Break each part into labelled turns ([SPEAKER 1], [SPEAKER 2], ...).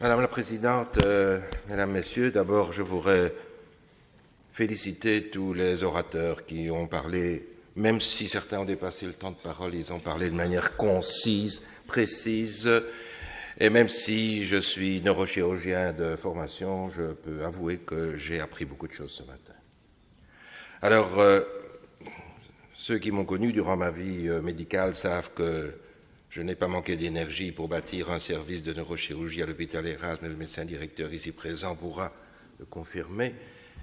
[SPEAKER 1] Madame la Présidente, Mesdames, Messieurs, d'abord je voudrais féliciter tous les orateurs qui ont parlé, même si certains ont dépassé le temps de parole, ils ont parlé de manière concise, précise, et même si je suis neurochirurgien de formation, je peux avouer que j'ai appris beaucoup de choses ce matin. Alors, ceux qui m'ont connu durant ma vie médicale savent que je n'ai pas manqué d'énergie pour bâtir un service de neurochirurgie à l'hôpital Erasme, le médecin directeur ici présent pourra le confirmer,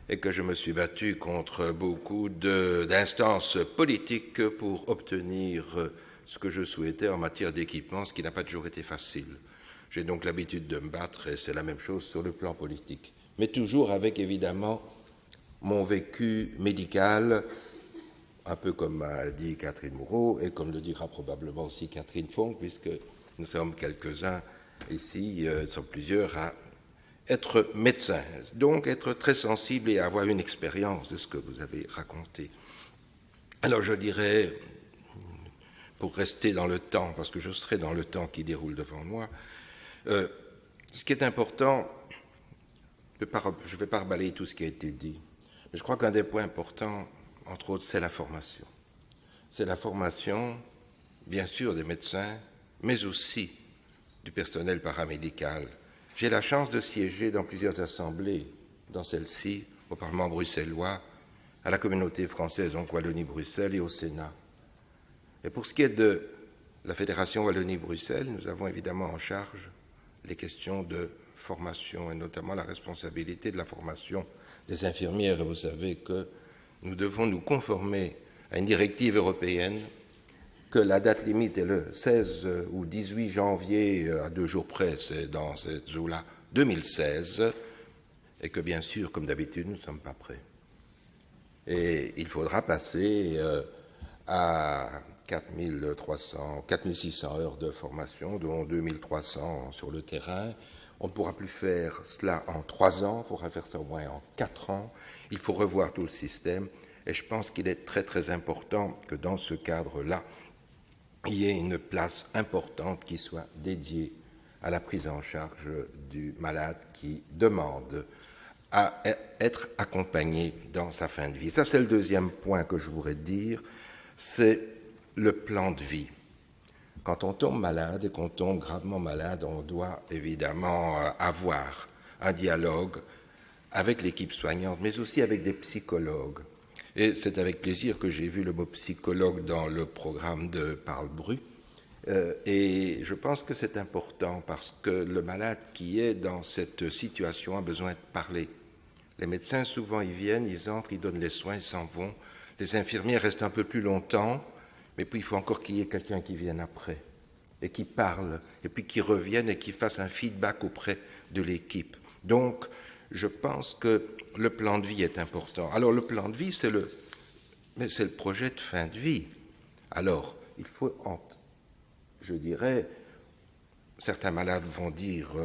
[SPEAKER 1] et que je me suis battu contre beaucoup d'instances politiques pour obtenir ce que je souhaitais en matière d'équipement, ce qui n'a pas toujours été facile. J'ai donc l'habitude de me battre, et c'est la même chose sur le plan politique. Mais toujours avec, évidemment, mon vécu médical, un peu comme a dit Catherine Moreau, et comme le dira probablement aussi Catherine Fong, puisque nous sommes quelques-uns ici, nous sommes plusieurs, à être médecins, donc être très sensible et avoir une expérience de ce que vous avez raconté. Alors je dirais, pour rester dans le temps, parce que je serai dans le temps qui déroule devant moi, ce qui est important, je ne vais pas balayer tout ce qui a été dit, mais je crois qu'un des points importants, entre autres, c'est la formation. C'est la formation, bien sûr, des médecins, mais aussi du personnel paramédical. J'ai la chance de siéger dans plusieurs assemblées, dans celle-ci, au Parlement bruxellois, à la communauté française, donc Wallonie-Bruxelles, et au Sénat. Et pour ce qui est de la Fédération Wallonie-Bruxelles, nous avons évidemment en charge les questions de formation, et notamment la responsabilité de la formation des infirmières. Et vous savez que nous devons nous conformer à une directive européenne, que la date limite est le 16 ou 18 janvier, à 2 jours près, c'est dans cette eau-là, 2016, et que bien sûr, comme d'habitude, nous ne sommes pas prêts. Et il faudra passer à 4600 heures de formation, dont 2300 sur le terrain. On ne pourra plus faire cela en 3 ans, il faudra faire ça au moins en 4 ans. Il faut revoir tout le système, et je pense qu'il est très très important que dans ce cadre-là, il y ait une place importante qui soit dédiée à la prise en charge du malade qui demande à être accompagné dans sa fin de vie. Ça, c'est le deuxième point que je voudrais dire, c'est le plan de vie. Quand on tombe malade et qu'on tombe gravement malade, on doit évidemment avoir un dialogue avec l'équipe soignante, mais aussi avec des psychologues. Et c'est avec plaisir que j'ai vu le mot psychologue dans le programme de Parle Bru. Et je pense que c'est important parce que le malade qui est dans cette situation a besoin de parler. Les médecins, souvent, ils viennent, ils entrent, ils donnent les soins, ils s'en vont. Les infirmiers restent un peu plus longtemps, mais puis il faut encore qu'il y ait quelqu'un qui vienne après et qui parle, et puis qui revienne et qui fasse un feedback auprès de l'équipe. Donc, je pense que le plan de vie est important. Alors, le plan de vie, c'est le projet de fin de vie. Alors, il faut, je dirais, certains malades vont dire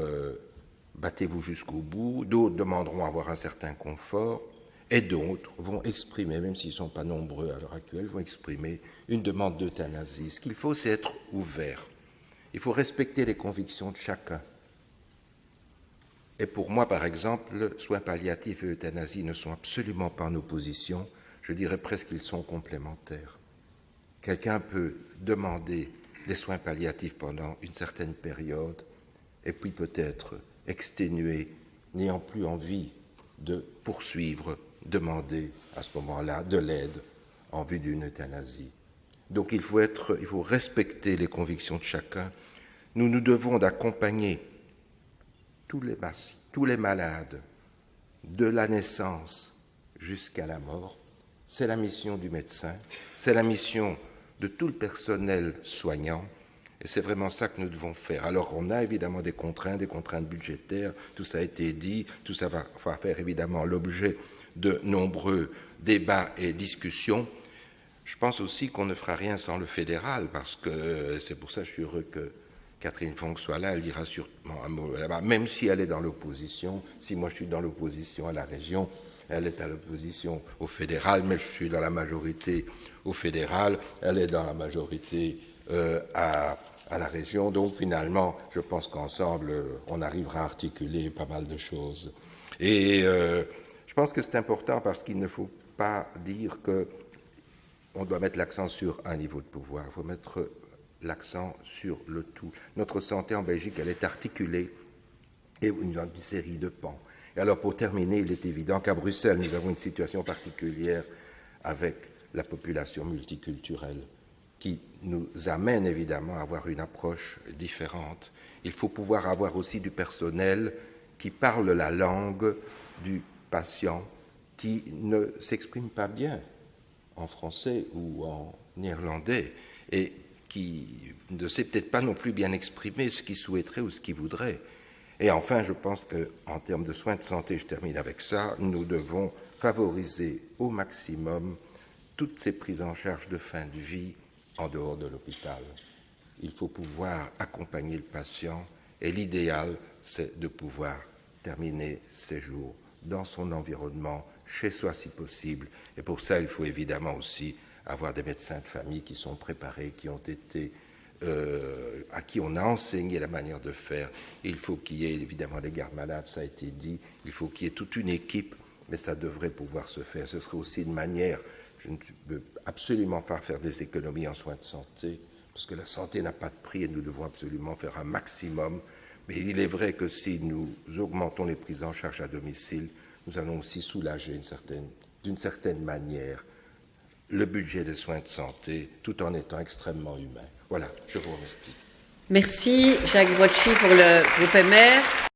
[SPEAKER 1] battez-vous jusqu'au bout, d'autres demanderont à avoir un certain confort, et d'autres vont exprimer, même s'ils ne sont pas nombreux à l'heure actuelle, vont exprimer une demande d'euthanasie. Ce qu'il faut, c'est être ouvert. Il faut respecter les convictions de chacun. Et pour moi, par exemple, soins palliatifs et euthanasie ne sont absolument pas en opposition. Je dirais presque qu'ils sont complémentaires. Quelqu'un peut demander des soins palliatifs pendant une certaine période et puis peut-être exténué, n'ayant plus envie de poursuivre, demander à ce moment-là de l'aide en vue d'une euthanasie. Donc il faut respecter les convictions de chacun. Nous nous devons d'accompagner tous les malades, de la naissance jusqu'à la mort. C'est la mission du médecin, c'est la mission de tout le personnel soignant, et c'est vraiment ça que nous devons faire. Alors on a évidemment des contraintes budgétaires, tout ça a été dit, tout ça va faire évidemment l'objet de nombreux débats et discussions. Je pense aussi qu'on ne fera rien sans le fédéral, parce que c'est pour ça que je suis heureux que Catherine Fong soit là, elle dira sûrement un mot là-bas, même si elle est dans l'opposition. Si moi je suis dans l'opposition à la région, elle est à l'opposition au fédéral, mais je suis dans la majorité au fédéral, elle est dans la majorité à à la région. Donc finalement, je pense qu'ensemble, on arrivera à articuler pas mal de choses. Et je pense que c'est important parce qu'il ne faut pas dire qu'on doit mettre l'accent sur un niveau de pouvoir. Il faut mettre l'accent sur le tout. Notre santé en Belgique, elle est articulée et une série de pans. Et alors, pour terminer, il est évident qu'à Bruxelles, nous avons une situation particulière avec la population multiculturelle qui nous amène évidemment à avoir une approche différente. Il faut pouvoir avoir aussi du personnel qui parle la langue du patient, qui ne s'exprime pas bien en français ou en néerlandais et qui ne sait peut-être pas non plus bien exprimer ce qu'il souhaiterait ou ce qu'il voudrait. Et enfin, je pense qu'en termes de soins de santé, je termine avec ça, nous devons favoriser au maximum toutes ces prises en charge de fin de vie en dehors de l'hôpital. Il faut pouvoir accompagner le patient et l'idéal, c'est de pouvoir terminer ses jours dans son environnement, chez soi si possible. Et pour ça, il faut évidemment aussi avoir des médecins de famille qui sont préparés, qui ont été à qui on a enseigné la manière de faire. Il faut qu'il y ait évidemment les gardes malades, ça a été dit, il faut qu'il y ait toute une équipe, mais ça devrait pouvoir se faire. Ce serait aussi une manière, je ne peux absolument pas faire des économies en soins de santé, parce que la santé n'a pas de prix et nous devons absolument faire un maximum. Mais il est vrai que si nous augmentons les prises en charge à domicile, nous allons aussi soulager d'une certaine manière le budget des soins de santé, tout en étant extrêmement humain. Voilà, je vous remercie.
[SPEAKER 2] Merci Jacques Brocchi pour le groupe MR.